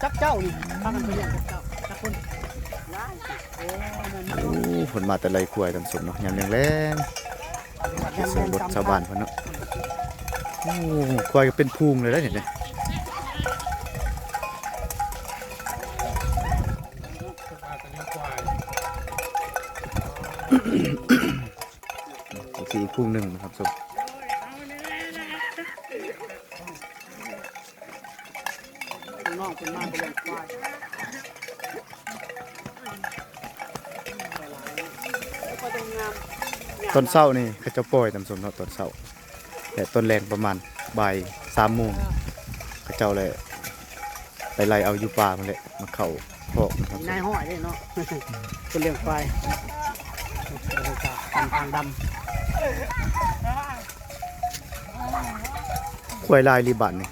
จักเจ้านี่พากันไปเลี้ยงจักเจ้าจักคนโอ้ ผลมาแต่ไรควายตำสมเนาะยามแรงๆเสียงรถชาวบ้านเพิ่นเนาะโอ้ควายก็เป็นพุงเลยแล้วเนี่ยสีพุงหนึ่งนะครับสม น้องเป็นมาเป็นเลี้ยงควายต้นเศร้านี่เขาจะปล่อยตำสมเนาะต้นเศร้าแต่ต้นแรงประมาณบ่าย3 โมงเขาเจ้าเลยไปไล่เอาอยู่ป่ามันเลยมาเข้าพอกนะครับ นายห้อยเลยเนาะเป็นเลี้ยงควายบรรยากาศทางดำ ควายลายรีบันนี่